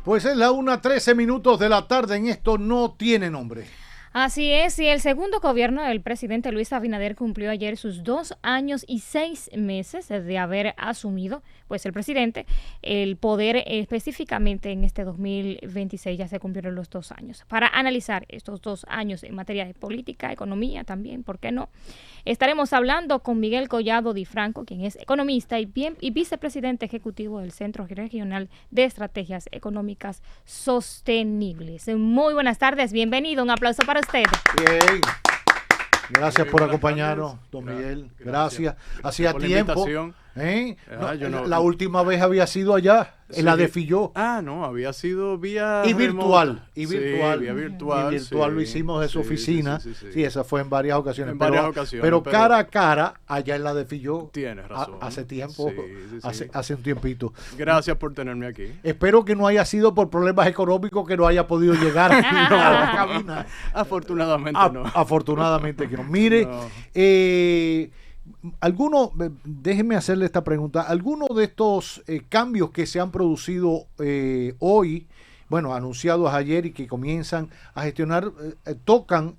Pues es la 1:13 de la tarde. En esto no tiene nombre. Así es, y el segundo gobierno del presidente Luis Abinader cumplió ayer sus 2 años y 6 meses de haber asumido, pues el presidente, el poder específicamente en este 2026, ya se cumplieron los 2 años. Para analizar estos 2 años en materia de política, economía también, ¿por qué no? Estaremos hablando con Miguel Collado Di Franco, quien es economista y vicepresidente ejecutivo del Centro Regional de Estrategias Económicas Sostenibles. Muy buenas tardes, bienvenido, un aplauso para usted. Bien. Gracias por acompañarnos, don Miguel. Gracias. Hacía tiempo. La última vez había sido allá, en la de Filló. No, había sido vía virtual. Vía virtual. Lo hicimos de su oficina. Sí, esa fue en varias ocasiones. Pero cara a cara, allá en la de Filló. Tienes razón. Hace tiempo, hace un tiempito. Gracias por tenerme aquí. Espero que no haya sido por problemas económicos que no haya podido llegar a la cabina. Afortunadamente no. Afortunadamente que no. Mire, déjeme hacerle esta pregunta. ¿Alguno de estos cambios que se han producido hoy, anunciados ayer y que comienzan a gestionar, tocan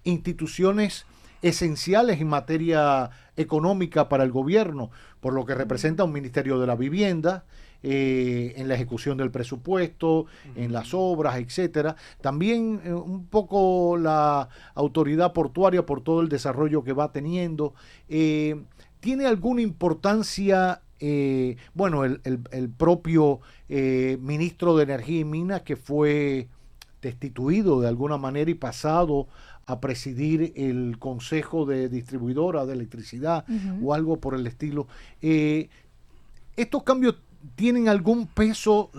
instituciones esenciales en materia económica para el gobierno, por lo que representa un Ministerio de la Vivienda, en la ejecución del presupuesto, en las obras, etcétera? También un poco la autoridad portuaria por todo el desarrollo que va teniendo. ¿Tiene alguna importancia el propio ministro de Energía y Minas, que fue destituido de alguna manera y pasado a presidir el Consejo de Distribuidora de Electricidad o algo por el estilo? ¿Estos cambios tienen algún peso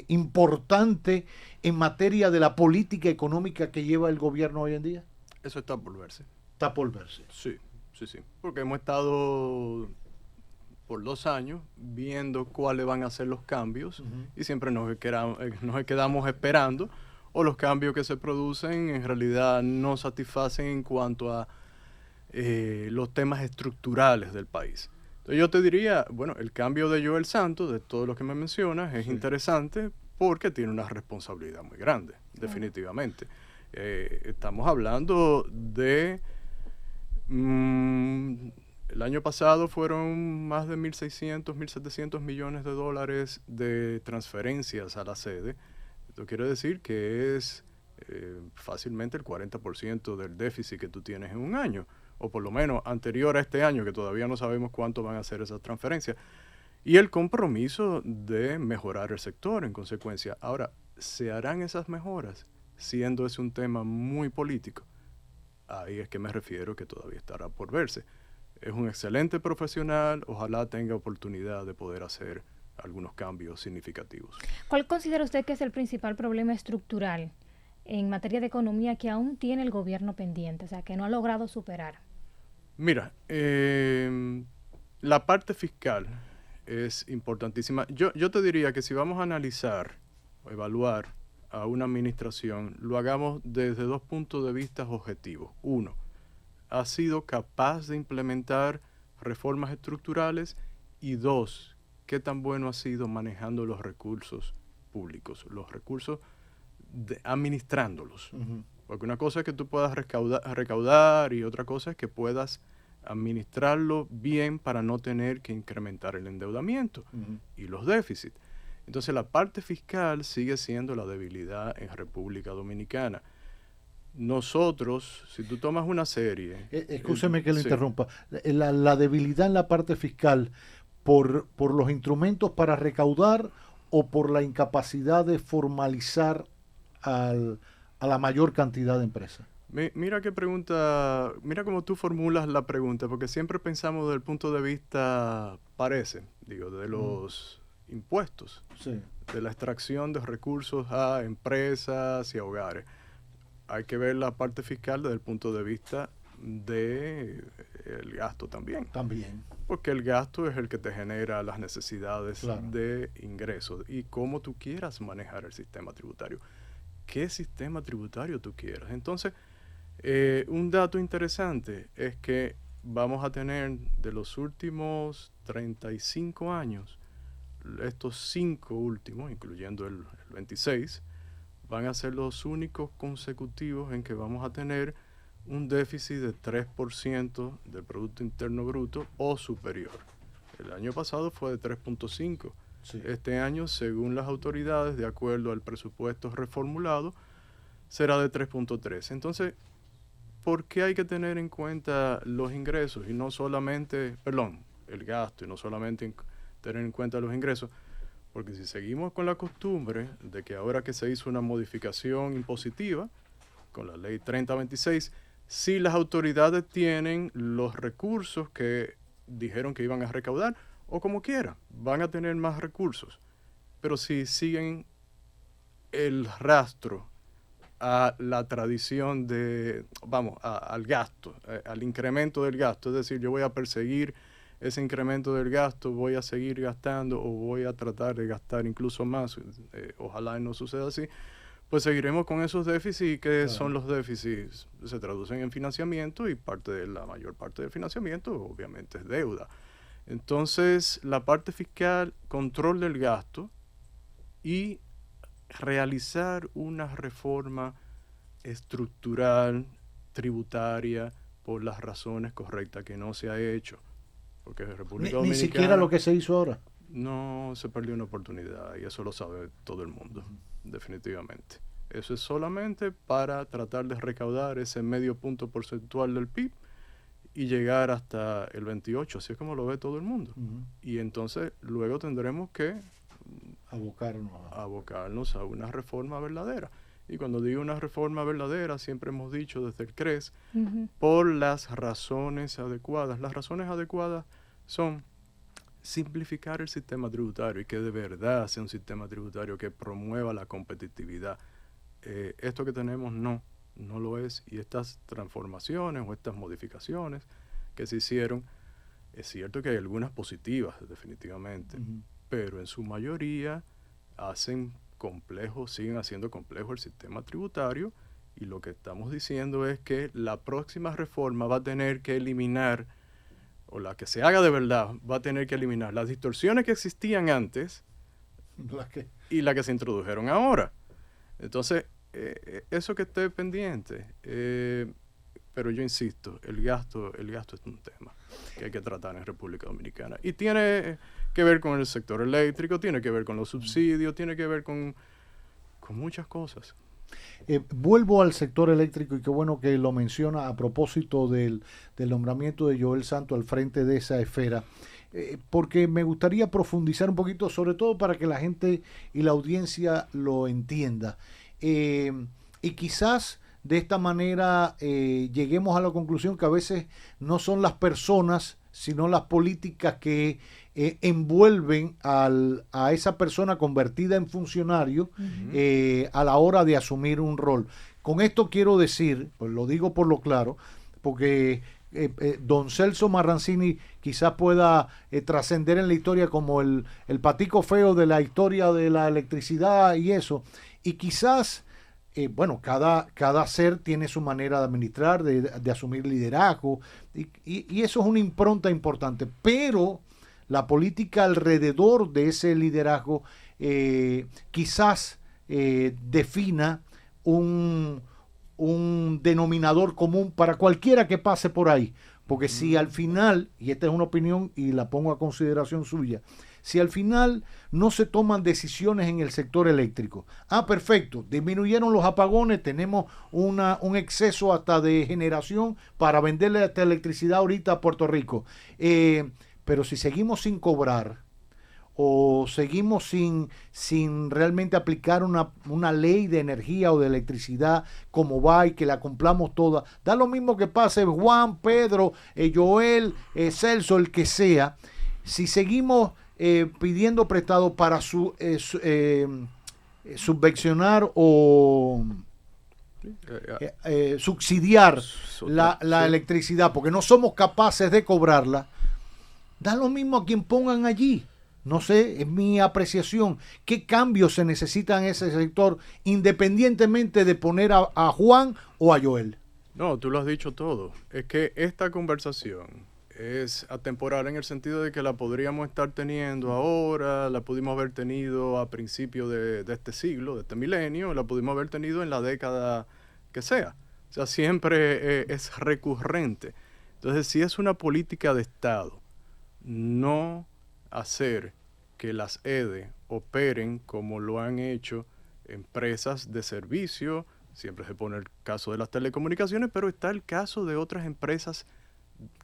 importante en materia de la política económica que lleva el gobierno hoy en día? Eso está por verse. Está por verse. Sí. Porque hemos estado por 2 años viendo cuáles van a ser los cambios y siempre nos quedamos esperando, o los cambios que se producen en realidad no satisfacen en cuanto a los temas estructurales del país. Entonces yo te diría, el cambio de Joel Santos, de todo lo que me mencionas, es interesante porque tiene una responsabilidad muy grande, definitivamente. Estamos hablando de... el año pasado fueron más de 1.600, 1.700 millones de dólares de transferencias a la sede. Esto quiere decir que es fácilmente el 40% del déficit que tú tienes en un año, o por lo menos anterior a este año, que todavía no sabemos cuánto van a ser esas transferencias, y el compromiso de mejorar el sector en consecuencia. Ahora, ¿se harán esas mejoras siendo ese un tema muy político? Ahí es que me refiero, que todavía estará por verse. Es un excelente profesional, ojalá tenga oportunidad de poder hacer algunos cambios significativos. ¿Cuál considera usted que es el principal problema estructural en materia de economía que aún tiene el gobierno pendiente, o sea, que no ha logrado superar? Mira, la parte fiscal es importantísima. Yo te diría que si vamos a analizar o evaluar a una administración, lo hagamos desde 2 puntos de vista objetivos. 1, ¿ha sido capaz de implementar reformas estructurales? Y 2, ¿qué tan bueno ha sido manejando los recursos públicos, los recursos administrándolos? Porque una cosa es que tú puedas recaudar y otra cosa es que puedas administrarlo bien para no tener que incrementar el endeudamiento y los déficits. Entonces la parte fiscal sigue siendo la debilidad en República Dominicana. Nosotros, si tú tomas una serie... Escúcheme que lo interrumpa. La debilidad en la parte fiscal, ¿por los instrumentos para recaudar o por la incapacidad de formalizar a la mayor cantidad de empresas? Mira qué pregunta, mira cómo tú formulas la pregunta, porque siempre pensamos desde el punto de vista, de los impuestos, de la extracción de recursos a empresas y a hogares. Hay que ver la parte fiscal desde el punto de vista del gasto también. Porque el gasto es el que te genera las necesidades de ingresos y cómo tú quieras manejar el sistema tributario. ¿Qué sistema tributario tú quieras? Entonces, un dato interesante es que vamos a tener de los últimos 35 años estos 5 últimos, incluyendo el 26, van a ser los únicos consecutivos en que vamos a tener un déficit de 3% del Producto Interno Bruto o superior. El año pasado fue de 3.5. Sí. Este año, según las autoridades, de acuerdo al presupuesto reformulado, será de 3.3. Entonces, ¿por qué hay que tener en cuenta los ingresos y no solamente, el gasto y no solamente tener en cuenta los ingresos? Porque si seguimos con la costumbre de que ahora que se hizo una modificación impositiva con la ley 3026, si las autoridades tienen los recursos que dijeron que iban a recaudar, o como quiera, van a tener más recursos. Pero si siguen el rastro a la tradición de, al gasto, al incremento del gasto, es decir, yo voy a perseguir ese incremento del gasto, voy a seguir gastando o voy a tratar de gastar incluso más, ojalá no suceda así, pues seguiremos con esos déficits que son los déficits, se traducen en financiamiento y la mayor parte del financiamiento obviamente es deuda. Entonces, la parte fiscal, control del gasto y realizar una reforma estructural, tributaria, por las razones correctas que no se ha hecho. Porque República Dominicana, ni siquiera lo que se hizo ahora. No, se perdió una oportunidad y eso lo sabe todo el mundo, definitivamente. Eso es solamente para tratar de recaudar ese medio punto porcentual del PIB y llegar hasta el 28, así es como lo ve todo el mundo. Y entonces luego tendremos que abocarnos a una reforma verdadera. Y cuando digo una reforma verdadera, siempre hemos dicho desde el CRES, por las razones adecuadas. Las razones adecuadas son simplificar el sistema tributario y que de verdad sea un sistema tributario que promueva la competitividad. Esto que tenemos no lo es, y estas transformaciones o estas modificaciones que se hicieron, es cierto que hay algunas positivas definitivamente, pero en su mayoría siguen haciendo complejo el sistema tributario, y lo que estamos diciendo es que la próxima reforma va a tener que eliminar, o la que se haga de verdad, va a tener que eliminar las distorsiones que existían antes y las que se introdujeron ahora. Entonces, eso que esté pendiente, pero yo insisto, el gasto es un tema que hay que tratar en República Dominicana. Y tiene que ver con el sector eléctrico, tiene que ver con los subsidios, tiene que ver con muchas cosas. Vuelvo al sector eléctrico, y qué bueno que lo menciona a propósito del nombramiento de Joel Santos al frente de esa esfera. Porque me gustaría profundizar un poquito, sobre todo para que la gente y la audiencia lo entienda. Y quizás de esta manera lleguemos a la conclusión que a veces no son las personas, sino las políticas que envuelven a esa persona convertida en funcionario a la hora de asumir un rol. Con esto quiero decir, pues lo digo por lo claro, porque don Celso Marrancini quizás pueda trascender en la historia como el patico feo de la historia de la electricidad y eso, y quizás cada ser tiene su manera de administrar, de asumir liderazgo, y eso es una impronta importante, pero la política alrededor de ese liderazgo quizás defina un denominador común para cualquiera que pase por ahí. Porque si al final, y esta es una opinión y la pongo a consideración suya, si al final no se toman decisiones en el sector eléctrico, perfecto, disminuyeron los apagones, tenemos un exceso hasta de generación para venderle esta electricidad ahorita a Puerto Rico, pero si seguimos sin cobrar, o seguimos sin realmente aplicar una ley de energía o de electricidad como va y que la cumplamos toda, da lo mismo que pase Juan, Pedro, Joel, Celso, el que sea, si seguimos pidiendo prestado para subvencionar o subsidiar la electricidad, porque no somos capaces de cobrarla, da lo mismo a quien pongan allí. No sé, es mi apreciación. ¿Qué cambios se necesitan en ese sector independientemente de poner a Juan o a Joel? No, tú lo has dicho todo. Es que esta conversación es atemporal en el sentido de que la podríamos estar teniendo ahora, la pudimos haber tenido a principios de este siglo, de este milenio, la pudimos haber tenido en la década que sea. O sea, siempre es recurrente. Entonces, si es una política de Estado, no hacer que las EDE operen como lo han hecho empresas de servicio, siempre se pone el caso de las telecomunicaciones, pero está el caso de otras empresas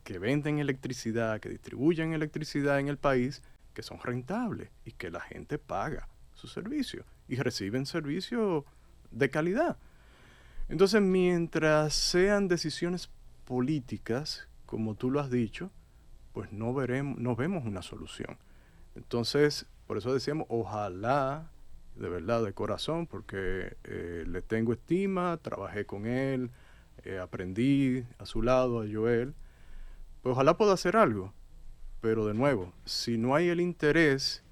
que venden electricidad, que distribuyen electricidad en el país, que son rentables y que la gente paga su servicio y reciben servicio de calidad. Entonces, mientras sean decisiones políticas, como tú lo has dicho, pues no vemos una solución. Entonces, por eso decíamos, ojalá, de verdad, de corazón, porque le tengo estima, trabajé con él, aprendí a su lado, a Joel, pues ojalá pueda hacer algo. Pero de nuevo, si no hay el interés,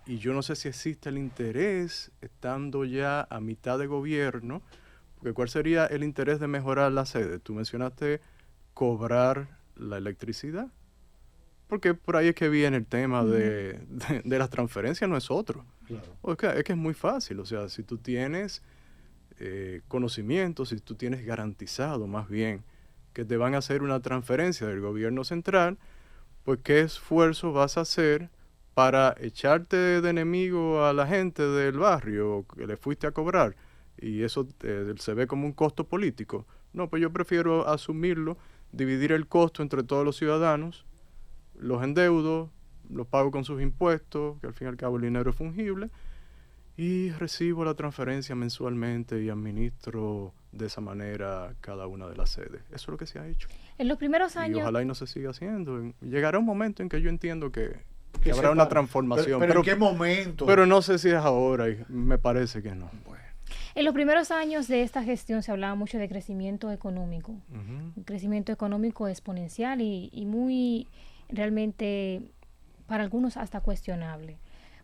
y yo no sé si existe el interés estando ya a mitad de gobierno, porque ¿cuál sería el interés de mejorar la sede? Tú mencionaste cobrar la electricidad, porque por ahí es que viene el tema de las transferencias, no es otro. Claro. Es que es muy fácil, o sea, si tú tienes conocimiento, si tú tienes garantizado más bien que te van a hacer una transferencia del gobierno central, pues ¿qué esfuerzo vas a hacer para echarte de enemigo a la gente del barrio que le fuiste a cobrar? Y eso se ve como un costo político. No, pues yo prefiero asumirlo, dividir el costo entre todos los ciudadanos, los endeudo, los pago con sus impuestos, que al fin y al cabo el dinero es fungible, y recibo la transferencia mensualmente y administro de esa manera cada una de las sedes. Eso es lo que se ha hecho. En los primeros años... Y ojalá y no se siga haciendo. Llegará un momento en que yo entiendo que habrá una transformación. Pero ¿en qué momento? Pero no sé si es ahora, y me parece que no. Bueno. En los primeros años de esta gestión se hablaba mucho de crecimiento económico. Un crecimiento económico exponencial y muy realmente para algunos hasta cuestionable.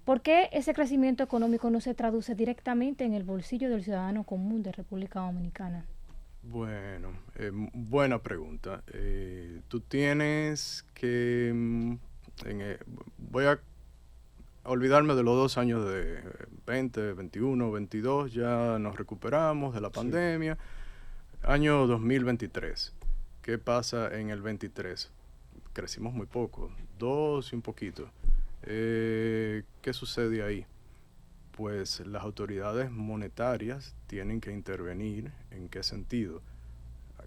¿Por qué ese crecimiento económico no se traduce directamente en el bolsillo del ciudadano común de República Dominicana? Bueno, buena pregunta. Tú tienes que... voy a olvidarme de los 2 años de 20, 21, 22, ya nos recuperamos de la pandemia. Año 2023. ¿Qué pasa en el 23? Crecimos muy poco, 2 y un poquito. ¿Qué sucede ahí? Pues las autoridades monetarias tienen que intervenir. ¿En qué sentido?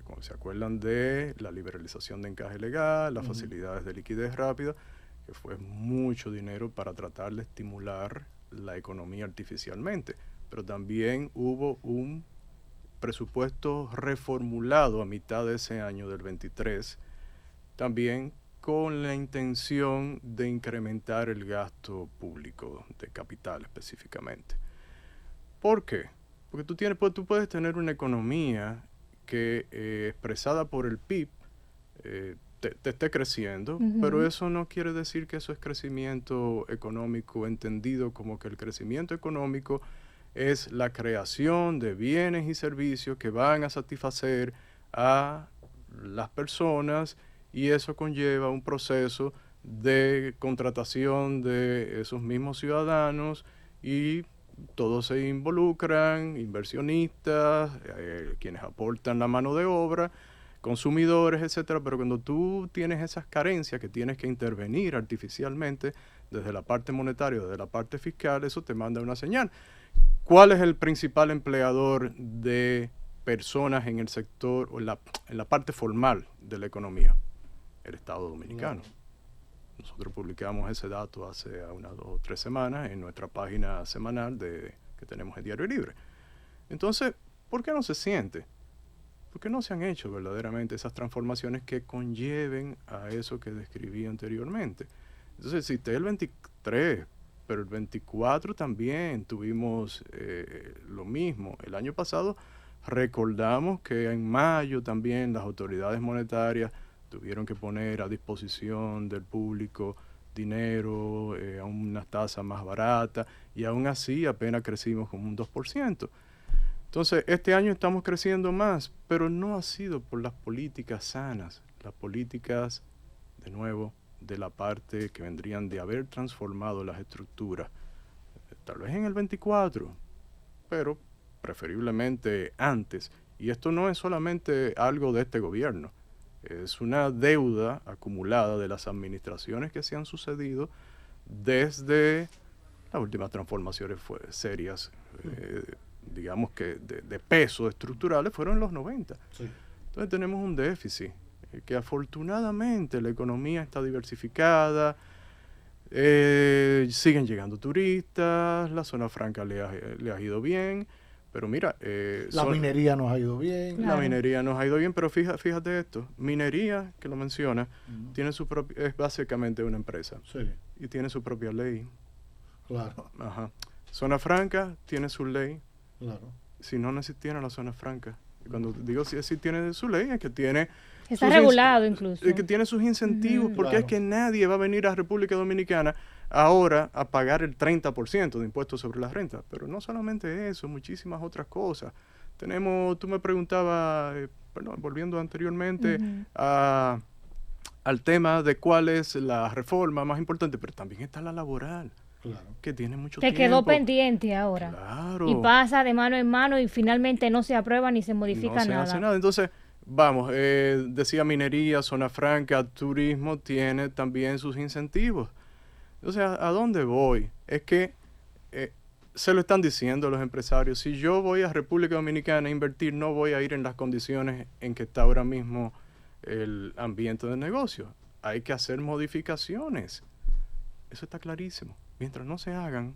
Como se acuerdan de la liberalización de encaje legal, las facilidades de liquidez rápida, que fue mucho dinero para tratar de estimular la economía artificialmente. Pero también hubo un presupuesto reformulado a mitad de ese año del 23, también con la intención de incrementar el gasto público de capital específicamente. ¿Por qué? Porque tú puedes tener una economía que expresada por el PIB te esté creciendo, pero eso no quiere decir que eso es crecimiento económico entendido como que el crecimiento económico es la creación de bienes y servicios que van a satisfacer a las personas, y eso conlleva un proceso de contratación de esos mismos ciudadanos y todos se involucran, inversionistas, quienes aportan la mano de obra, consumidores, etcétera. Pero cuando tú tienes esas carencias que tienes que intervenir artificialmente desde la parte monetaria, desde la parte fiscal, eso te manda una señal. ¿Cuál es el principal empleador de personas en el sector o en la parte formal de la economía? El Estado Dominicano. Nosotros publicamos ese dato hace unas 2 o 3 semanas en nuestra página semanal que tenemos en Diario Libre. Entonces, ¿por qué no se siente? ¿Por qué no se han hecho verdaderamente esas transformaciones que conlleven a eso que describí anteriormente? Entonces, cité el 23, pero el 24 también tuvimos lo mismo. El año pasado recordamos que en mayo también las autoridades monetarias tuvieron que poner a disposición del público dinero a unas tasas más baratas, y aún así apenas crecimos como un 2%. Entonces, este año estamos creciendo más, pero no ha sido por las políticas sanas, las políticas de nuevo, de la parte que vendrían de haber transformado las estructuras, tal vez en el 24, pero preferiblemente antes. Y esto no es solamente algo de este gobierno, es una deuda acumulada de las administraciones que se han sucedido desde las últimas transformaciones serias, digamos que de peso estructurales, fueron en los 90. Sí. Entonces tenemos un déficit, que afortunadamente la economía está diversificada, siguen llegando turistas, la zona franca le ha ido bien, pero mira... la minería nos ha ido bien. La minería nos ha ido bien, pero fíjate esto, minería, que lo menciona, tiene su es básicamente una empresa, sí, y tiene su propia ley. Claro. Ajá. Zona franca tiene su ley. Claro. Si no existiera la zona franca. Y cuando digo si tiene su ley, es que tiene... Está regulado incluso. Que tiene sus incentivos, porque claro, es que nadie va a venir a República Dominicana ahora a pagar el 30% de impuestos sobre las rentas. Pero no solamente eso, muchísimas otras cosas. Tú me preguntabas, volviendo anteriormente al tema de cuál es la reforma más importante, pero también está la laboral. Claro. Que tiene mucho tiempo. Que quedó pendiente ahora. Claro. Y pasa de mano en mano y finalmente no se aprueba ni se modifica nada. No se hace nada. Entonces, vamos, decía minería, zona franca, turismo, tiene también sus incentivos. O sea, ¿a dónde voy? Es que se lo están diciendo los empresarios. Si yo voy a República Dominicana a invertir, no voy a ir en las condiciones en que está ahora mismo el ambiente de negocio. Hay que hacer modificaciones. Eso está clarísimo. Mientras no se hagan,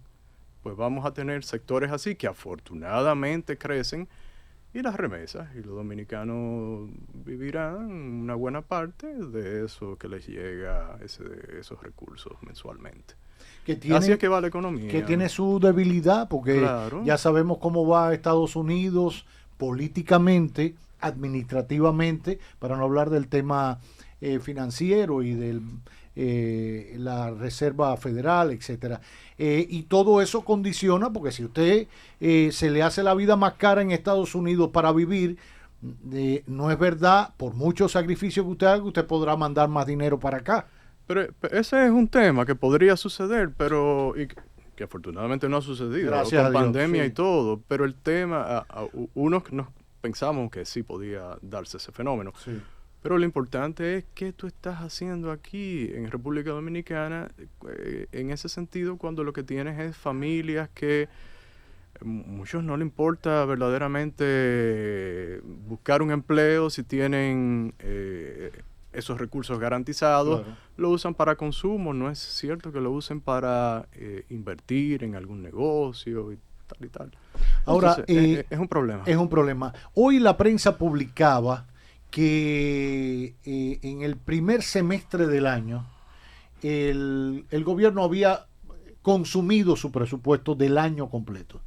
pues vamos a tener sectores así que afortunadamente crecen, y las remesas, y los dominicanos vivirán una buena parte de eso que les llega, esos recursos mensualmente. Así es que va la economía. Que tiene su debilidad, porque claro, ya sabemos cómo va Estados Unidos políticamente, administrativamente, para no hablar del tema financiero y del la Reserva Federal, etcétera. Y todo eso condiciona, porque si usted se le hace la vida más cara en Estados Unidos para vivir, no es verdad, por muchos sacrificios que usted haga, usted podrá mandar más dinero para acá. Pero ese es un tema que podría suceder, pero que afortunadamente no ha sucedido, gracias con a Dios, pandemia, sí, y todo. Pero el tema, unos pensamos que sí podía darse ese fenómeno. Sí. Pero lo importante es qué tú estás haciendo aquí en República Dominicana, en ese sentido, cuando lo que tienes es familias que muchos no le importa verdaderamente buscar un empleo si tienen esos recursos garantizados, claro, lo usan para consumo, no es cierto que lo usen para invertir en algún negocio y tal y tal. Ahora, entonces, es un problema. Es un problema. Hoy la prensa publicaba que en el primer semestre del año el gobierno había consumido su presupuesto del año completo.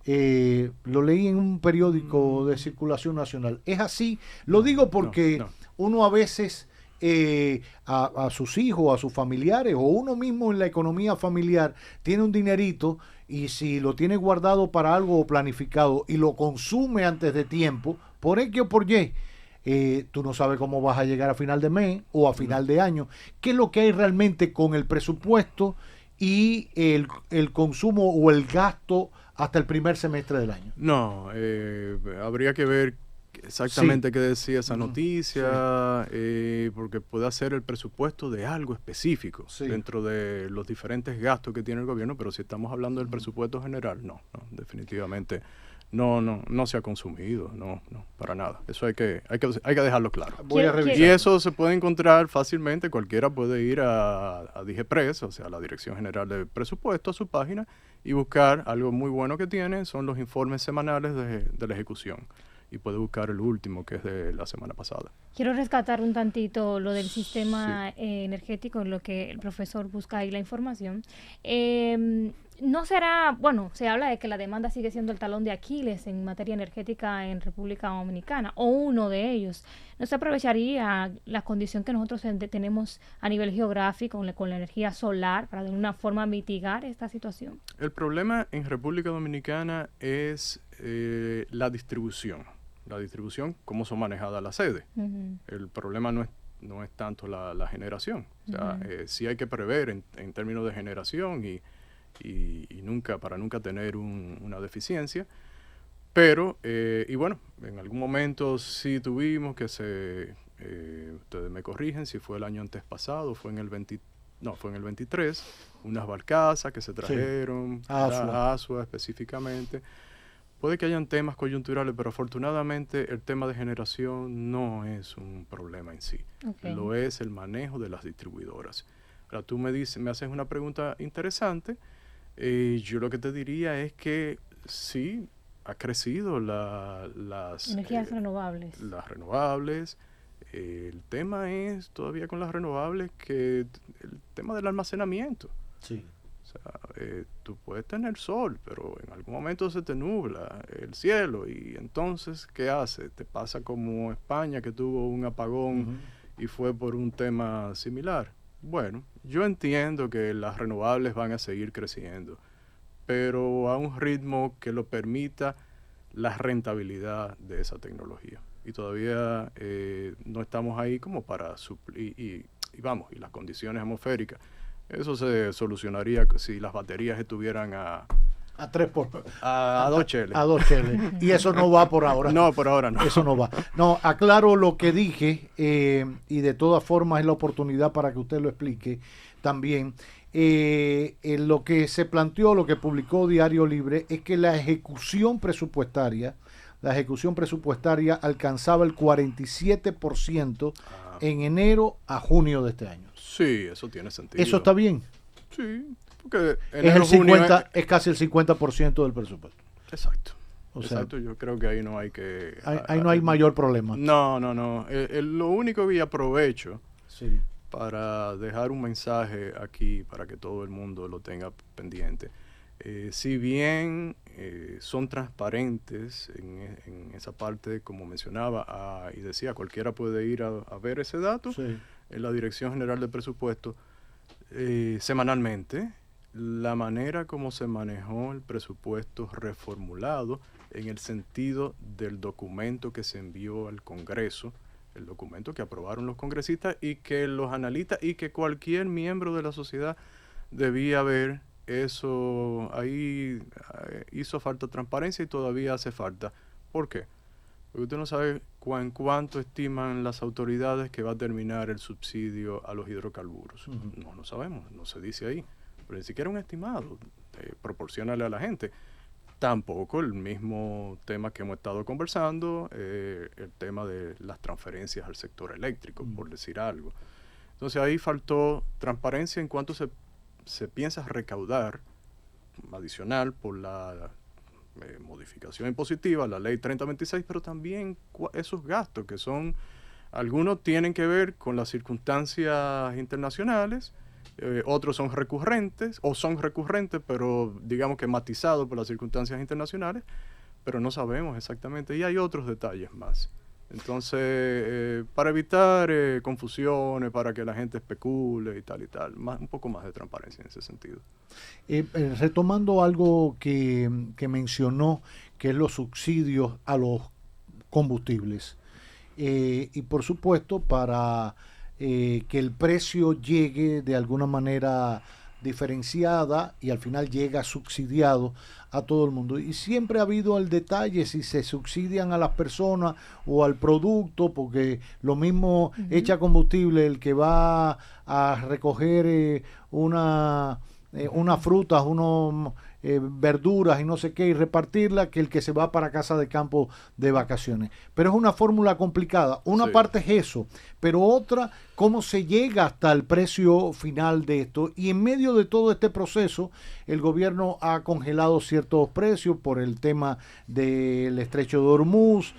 Lo leí en un periódico de circulación nacional. ¿Es así? Lo digo porque uno a veces a sus hijos, a sus familiares o uno mismo en la economía familiar tiene un dinerito y si lo tiene guardado para algo planificado y lo consume antes de tiempo, por X o por Y, tú no sabes cómo vas a llegar a final de mes o a final de año. ¿Qué es lo que hay realmente con el presupuesto y el consumo o el gasto hasta el primer semestre del año? No, habría que ver exactamente qué decía esa noticia, porque puede ser el presupuesto de algo específico dentro de los diferentes gastos que tiene el gobierno, pero si estamos hablando del presupuesto general, no, definitivamente no se ha consumido, no, para nada. Eso hay que dejarlo claro. Voy a revisar. Y eso se puede encontrar fácilmente, cualquiera puede ir a DIGEPRES, o sea, a la Dirección General de Presupuesto, a su página, y buscar algo muy bueno que tiene, son los informes semanales de la ejecución. Y puede buscar el último, que es de la semana pasada. Quiero rescatar un tantito lo del sistema energético, en lo que el profesor busca ahí la información. No será, bueno, se habla de que la demanda sigue siendo el talón de Aquiles en materia energética en República Dominicana, o uno de ellos. ¿No se aprovecharía la condición que nosotros tenemos a nivel geográfico con la energía solar para de alguna forma mitigar esta situación? El problema en República Dominicana es la distribución. Cómo son manejadas las sedes. El problema no es no es tanto la generación. O sea, sí hay que prever en términos de generación y para nunca tener una deficiencia. Pero, y bueno, en algún momento sí tuvimos que ustedes me corrigen si fue el año antes pasado, fue en el 23, unas barcazas que se trajeron, a Asua específicamente. Puede que hayan temas coyunturales, pero afortunadamente el tema de generación no es un problema en sí. Lo es el manejo de las distribuidoras. Ahora tú me haces una pregunta interesante. Yo lo que te diría es que sí, ha crecido las energías renovables. Las renovables. El tema es todavía con las renovables que el tema del almacenamiento. Sí. O sea, tú puedes tener sol, pero en algún momento se te nubla el cielo y entonces, ¿qué hace? Te pasa como España, que tuvo un apagón y fue por un tema similar. Bueno, yo entiendo que las renovables van a seguir creciendo, pero a un ritmo que lo permita la rentabilidad de esa tecnología. Y todavía no estamos ahí como para suplir, y las condiciones atmosféricas. Eso se solucionaría si las baterías estuvieran a 2 cheles. A 2 cheles. Y eso no va por ahora. No, por ahora no. Eso no va. No, aclaro lo que dije y de todas formas es la oportunidad para que usted lo explique también. Lo que se planteó, lo que publicó Diario Libre, es que la ejecución presupuestaria alcanzaba el 47% en enero a junio de este año. Sí, eso tiene sentido. ¿Eso está bien? Sí, porque es casi el 50% del presupuesto. Exacto. Exacto, yo creo que ahí no hay que... Ahí no hay mayor problema. No. Lo único que aprovecho sí, para dejar un mensaje aquí para que todo el mundo lo tenga pendiente. Si bien son transparentes en esa parte, como mencionaba, y decía, cualquiera puede ir a ver ese dato en la Dirección General de Presupuesto, semanalmente, la manera como se manejó el presupuesto reformulado en el sentido del documento que se envió al Congreso, el documento que aprobaron los congresistas y que los analistas y que cualquier miembro de la sociedad debía ver. Eso ahí hizo falta transparencia y todavía hace falta. ¿Por qué? Porque usted no sabe cuánto estiman las autoridades que va a terminar el subsidio a los hidrocarburos. No lo sabemos, no se dice ahí. Pero ni siquiera un estimado. Proporciónale a la gente. Tampoco el mismo tema que hemos estado conversando, el tema de las transferencias al sector eléctrico, por decir algo. Entonces ahí faltó transparencia en cuanto se piensa recaudar adicional por la modificación impositiva, la ley 3026, pero también esos gastos que son, algunos tienen que ver con las circunstancias internacionales, otros son recurrentes, pero digamos que matizados por las circunstancias internacionales, pero no sabemos exactamente, y hay otros detalles más. Entonces, para evitar confusiones, para que la gente especule y tal, un poco más de transparencia en ese sentido. Retomando algo que mencionó, que es los subsidios a los combustibles. Y por supuesto, para que el precio llegue de alguna manera diferenciada y al final llega subsidiado a todo el mundo. Y siempre ha habido el detalle si se subsidian a las personas o al producto, porque lo mismo echa combustible el que va a recoger unas frutas, verduras y no sé qué, y repartirla, que el que se va para casa de campo de vacaciones. Pero es una fórmula complicada. Una parte es eso, pero otra, cómo se llega hasta el precio final de esto. Y en medio de todo este proceso, el gobierno ha congelado ciertos precios por el tema del estrecho de Hormuz.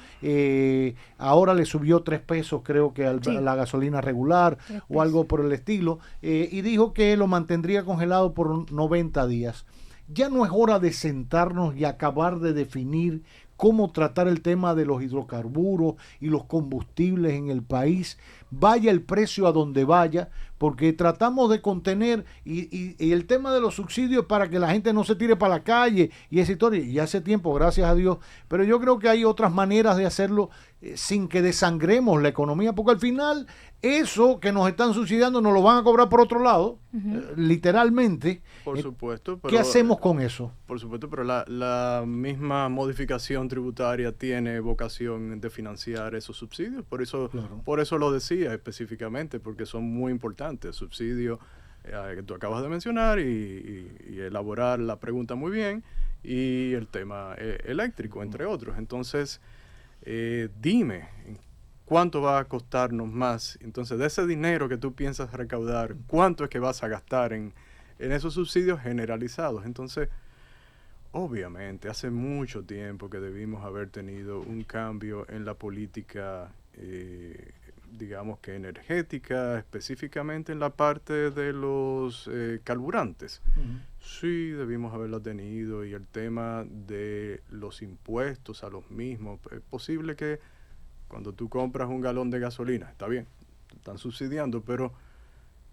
Ahora le subió 3 pesos, creo que a la gasolina regular o algo por el estilo. Y dijo que lo mantendría congelado por 90 días. Ya no es hora de sentarnos y acabar de definir cómo tratar el tema de los hidrocarburos y los combustibles en el país, vaya el precio a donde vaya, porque tratamos de contener y el tema de los subsidios para que la gente no se tire para la calle y esa historia, y hace tiempo, gracias a Dios, pero yo creo que hay otras maneras de hacerlo sin que desangremos la economía, porque al final eso que nos están subsidiando nos lo van a cobrar por otro lado, literalmente. Por supuesto. Pero, ¿qué hacemos con eso? Por supuesto, pero la misma modificación tributaria tiene vocación de financiar esos subsidios. Por eso lo decía específicamente, porque son muy importantes. Subsidios que tú acabas de mencionar y elaborar la pregunta muy bien, y el tema eléctrico, entre otros. Entonces, dime, ¿cuánto va a costarnos más? Entonces, de ese dinero que tú piensas recaudar, ¿cuánto es que vas a gastar en esos subsidios generalizados? Entonces, obviamente, hace mucho tiempo que debimos haber tenido un cambio en la política, digamos que energética, específicamente en la parte de los carburantes. Sí, debimos haberlo tenido, y el tema de los impuestos a los mismos. Es posible que cuando tú compras un galón de gasolina, está bien, te están subsidiando, pero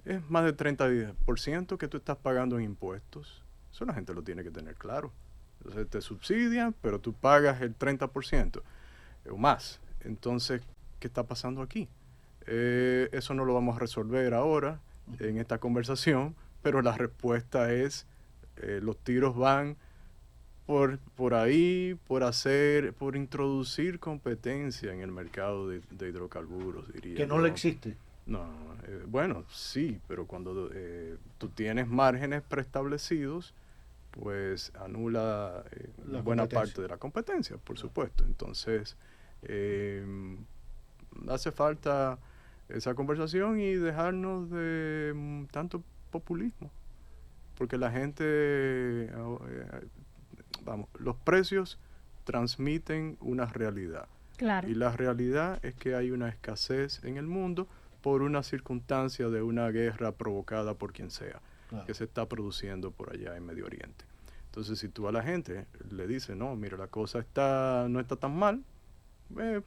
es más del 30% que tú estás pagando en impuestos. Eso la gente lo tiene que tener claro. Entonces te subsidian, pero tú pagas el 30% o más. Entonces, ¿qué está pasando aquí? Eso no lo vamos a resolver ahora en esta conversación, pero la respuesta es, los tiros van por ahí, por introducir competencia en el mercado de hidrocarburos, diría Que no yo. le existe. No, bueno, sí, pero cuando tú tienes márgenes preestablecidos, pues anula buena parte de la competencia, por supuesto. Entonces, hace falta esa conversación y dejarnos de tanto populismo, porque la gente, los precios transmiten una realidad. Claro. Y la realidad es que hay una escasez en el mundo por una circunstancia de una guerra provocada por quien sea, que se está produciendo por allá en Medio Oriente. Entonces, si tú a la gente le dices, no, mira, la cosa no está tan mal,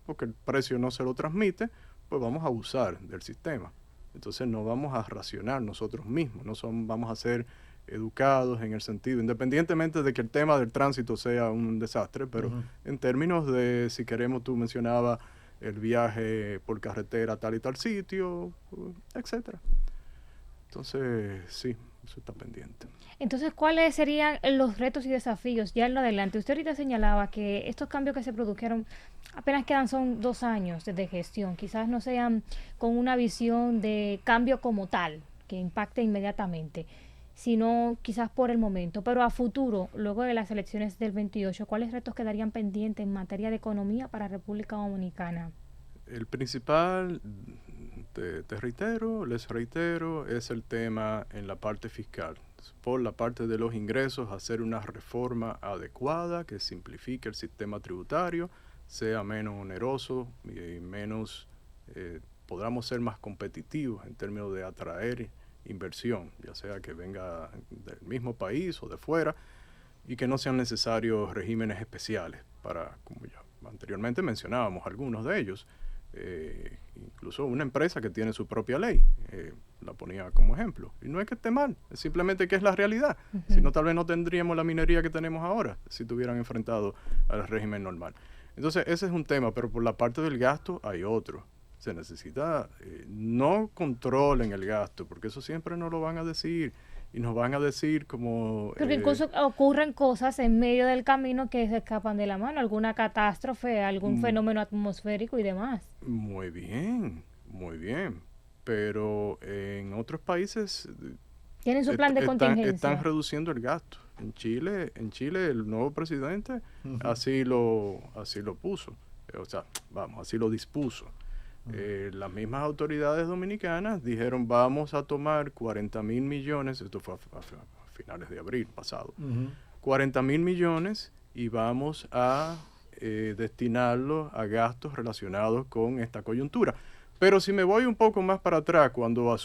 porque el precio no se lo transmite, pues vamos a abusar del sistema. Entonces no vamos a racionar nosotros mismos, vamos a ser educados en el sentido, independientemente de que el tema del tránsito sea un desastre, pero en términos de, si queremos, tú mencionabas el viaje por carretera a tal y tal sitio, etcétera. Entonces, sí, eso está pendiente. Entonces, ¿cuáles serían los retos y desafíos ya en lo adelante? Usted ahorita señalaba que estos cambios que se produjeron apenas son 2 años de gestión. Quizás no sean con una visión de cambio como tal, que impacte inmediatamente, sino quizás por el momento. Pero a futuro, luego de las elecciones del 28, ¿cuáles retos quedarían pendientes en materia de economía para República Dominicana? El principal, les reitero, es el tema en la parte fiscal. Por la parte de los ingresos, hacer una reforma adecuada que simplifique el sistema tributario, sea menos oneroso y podamos ser más competitivos en términos de atraer inversión, ya sea que venga del mismo país o de fuera, y que no sean necesarios regímenes especiales para, como ya anteriormente mencionábamos, algunos de ellos. Incluso una empresa que tiene su propia ley, la ponía como ejemplo, y no es que esté mal, es simplemente que es la realidad. Si no, tal vez no tendríamos la minería que tenemos ahora si tuvieran enfrentado al régimen normal. Entonces ese es un tema, pero por la parte del gasto hay otro. Se necesita no control en el gasto, porque eso siempre nos lo van a decir, y nos van a decir como... Porque incluso ocurren cosas en medio del camino que se escapan de la mano, alguna catástrofe, algún fenómeno atmosférico y demás. Muy bien, pero en otros países... ¿Tienen su plan de contingencia? Están reduciendo el gasto. En Chile el nuevo presidente así lo puso, así lo dispuso. Las mismas autoridades dominicanas dijeron, vamos a tomar 40,000 millones, esto fue a finales de abril pasado, 40,000 millones y vamos a destinarlos a gastos relacionados con esta coyuntura. Pero si me voy un poco más para atrás, cuando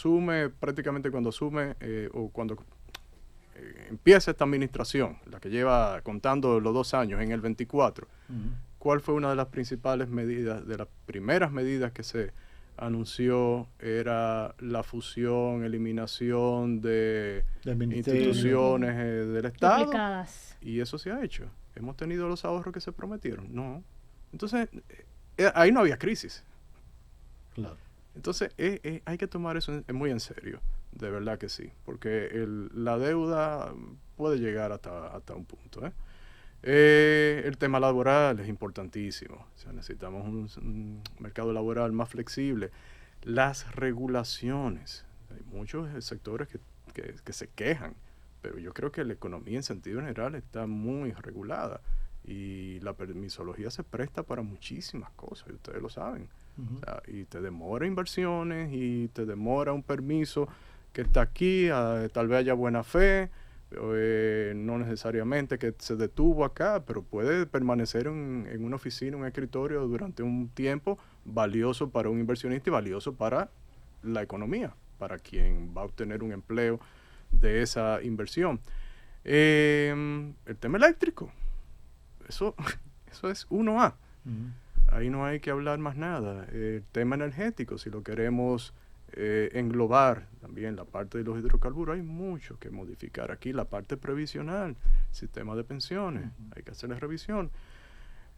empieza esta administración, la que lleva contando los 2 años, en el 24, ¿cuál fue una de las principales medidas, de las primeras medidas que se anunció era la fusión, eliminación de ministerio, instituciones del Estado. Duplicadas. Y eso se ha hecho. ¿Hemos tenido los ahorros que se prometieron? No. Entonces, ahí no había crisis. Claro. Entonces, hay que tomar eso muy en serio. De verdad que sí. Porque la deuda puede llegar hasta un punto. El tema laboral es importantísimo. O sea, necesitamos un mercado laboral más flexible. Las regulaciones. Hay muchos sectores que se quejan, pero yo creo que la economía en sentido general está muy regulada y la permisología se presta para muchísimas cosas, y ustedes lo saben. O sea, y te demora inversiones y te demora un permiso que está aquí, tal vez haya buena fe, no necesariamente que se detuvo acá, pero puede permanecer en una oficina, un escritorio durante un tiempo valioso para un inversionista y valioso para la economía, para quien va a obtener un empleo de esa inversión. El tema eléctrico, eso es 1A. Ahí no hay que hablar más nada. El tema energético, si lo queremos englobar también la parte de los hidrocarburos, hay mucho que modificar aquí. La parte previsional, sistema de pensiones, hay que hacerle revisión.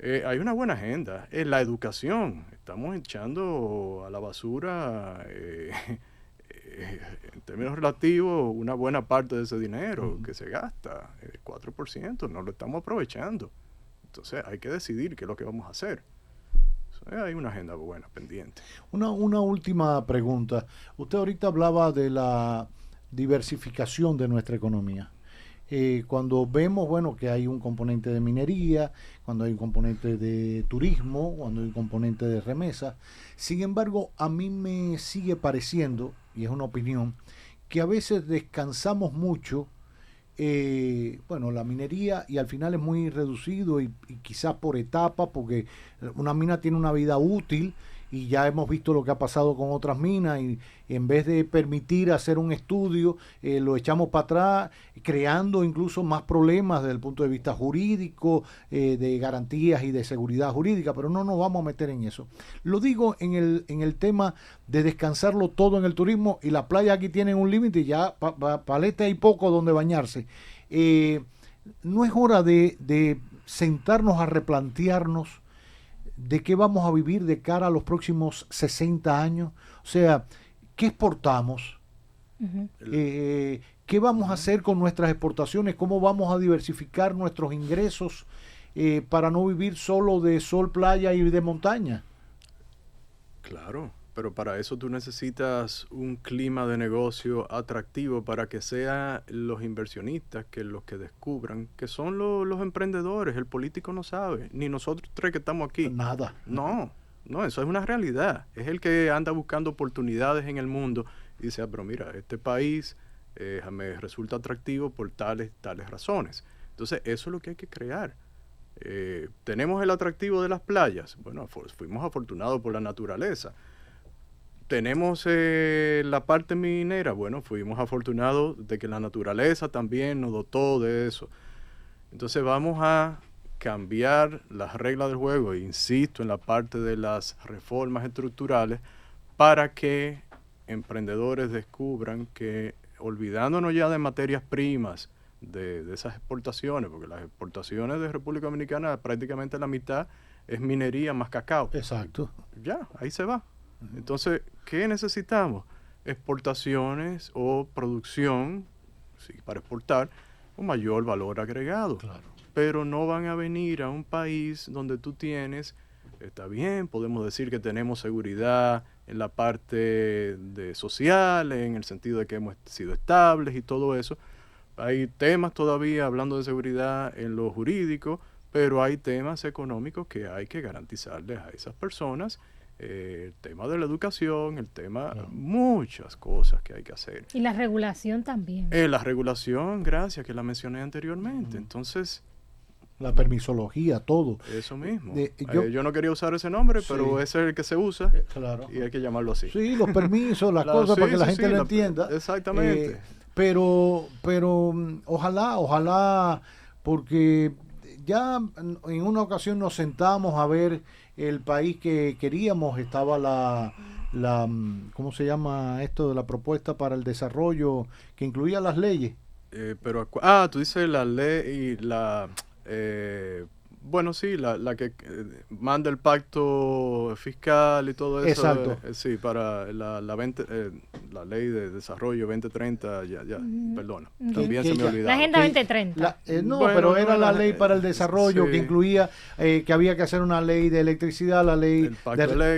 Hay una buena agenda. La educación, estamos echando a la basura en términos relativos una buena parte de ese dinero que se gasta, 4%, no lo estamos aprovechando. Entonces hay que decidir qué es lo que vamos a hacer. Hay una agenda buena pendiente. Una última pregunta. Usted ahorita hablaba de la diversificación de nuestra economía. Cuando vemos, bueno, que hay un componente de minería, cuando hay un componente de turismo, cuando hay un componente de remesas, sin embargo, a mí me sigue pareciendo, y es una opinión, que a veces descansamos mucho, bueno, la minería, y al final es muy reducido y quizás por etapas, porque una mina tiene una vida útil y ya hemos visto lo que ha pasado con otras minas y en vez de permitir hacer un estudio, lo echamos para atrás, creando incluso más problemas desde el punto de vista jurídico, de garantías y de seguridad jurídica, pero no nos vamos a meter en eso. Lo digo en el tema de descansarlo todo en el turismo, y las playas aquí tienen un límite y ya paleta hay poco donde bañarse. No es hora de sentarnos a replantearnos de qué vamos a vivir de cara a los próximos 60 años. O sea, ¿qué exportamos? ¿Qué vamos a hacer con nuestras exportaciones? ¿Cómo vamos a diversificar nuestros ingresos para no vivir solo de sol, playa y de montaña? Claro, pero para eso tú necesitas un clima de negocio atractivo para que sean los inversionistas que los que descubran, que son los emprendedores. El político no sabe, ni nosotros tres que estamos aquí. Nada. No, eso es una realidad. Es el que anda buscando oportunidades en el mundo y dice, pero mira, este país me resulta atractivo por tales razones. Entonces, eso es lo que hay que crear. Tenemos el atractivo de las playas. Bueno, fuimos afortunados por la naturaleza. Tenemos la parte minera. Bueno, fuimos afortunados de que la naturaleza también nos dotó de eso. Entonces vamos a cambiar las reglas del juego, e insisto en la parte de las reformas estructurales, para que emprendedores descubran que, olvidándonos ya de materias primas, de esas exportaciones, porque las exportaciones de República Dominicana prácticamente la mitad es minería más cacao. Exacto. Ya, ahí se va. Entonces, ¿qué necesitamos? Exportaciones o producción, sí, para exportar, con mayor valor agregado. Claro. Pero no van a venir a un país donde tú tienes, está bien, podemos decir que tenemos seguridad en la parte de social, en el sentido de que hemos sido estables y todo eso. Hay temas todavía, hablando de seguridad, en lo jurídico, pero hay temas económicos que hay que garantizarles a esas personas. El tema de la educación, el tema, muchas cosas que hay que hacer. Y la regulación también. La regulación, gracias, que la mencioné anteriormente. Entonces, la permisología, todo. eso mismo. Yo no quería usar ese nombre, pero ese es el que se usa, claro. Y hay que llamarlo así. Sí, los permisos, las Claro, cosas, sí, para que la sí, gente sí, lo entienda. Exactamente. Pero ojalá, porque ya en una ocasión nos sentamos a ver el país que queríamos, estaba ¿cómo se llama esto de la propuesta para el desarrollo que incluía las leyes? Tú dices la ley y bueno, sí, la que manda el pacto fiscal y todo eso. Exacto. Sí, para la ley de desarrollo 2030, perdona. También se me olvidaba. La Agenda 2030. Pero era la ley para el desarrollo, sí, que incluía que había que hacer una ley de electricidad, la ley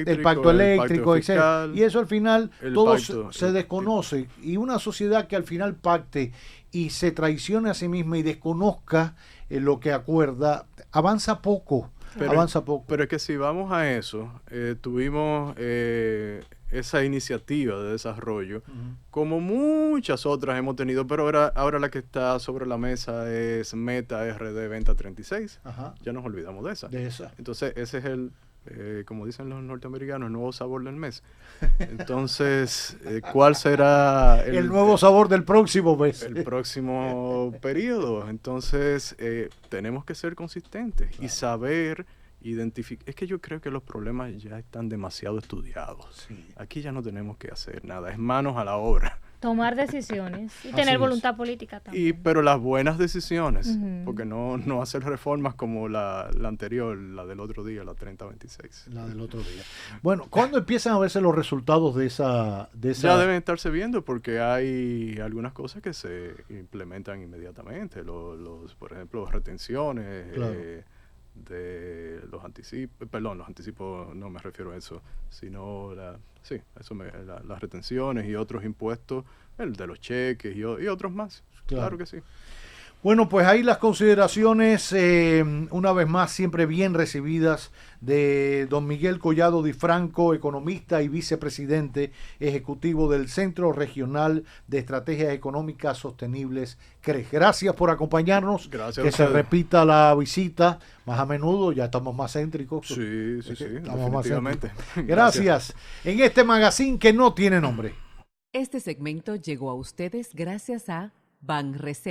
del pacto eléctrico, etc. Y eso al final todo se desconoce. Y una sociedad que al final pacte y se traicione a sí misma y desconozca lo que acuerda, avanza poco. Pero es que si vamos a eso, tuvimos esa iniciativa de desarrollo, como muchas otras hemos tenido, pero ahora la que está sobre la mesa es Meta RD 2036. Ya nos olvidamos de esa. Entonces ese es el, como dicen los norteamericanos, el nuevo sabor del mes. Entonces, ¿cuál será el nuevo sabor del próximo mes? El próximo periodo. Entonces, tenemos que ser consistentes y saber identificar. Es que yo creo que los problemas ya están demasiado estudiados. Sí. Aquí ya no tenemos que hacer nada, es manos a la obra. Tomar decisiones y tener voluntad política también. Pero las buenas decisiones, porque no hacer reformas como la anterior, la del otro día, la 3026. La del otro día. Bueno, ¿cuándo empiezan a verse los resultados de esa? Ya deben estarse viendo porque hay algunas cosas que se implementan inmediatamente. Por ejemplo, retenciones, claro, de los anticipos, no me refiero a eso, sino las retenciones y otros impuestos, el de los cheques y otros más. Claro que sí. Bueno, pues ahí las consideraciones, una vez más, siempre bien recibidas, de don Miguel Collado Di Franco, economista y vicepresidente ejecutivo del Centro Regional de Estrategias Económicas Sostenibles, CRES. Gracias por acompañarnos. Gracias. Que se repita la visita más a menudo, ya estamos más céntricos. Sí, estamos definitivamente. Más céntricos. Gracias. En este magazine que no tiene nombre. Este segmento llegó a ustedes gracias a Banreservas.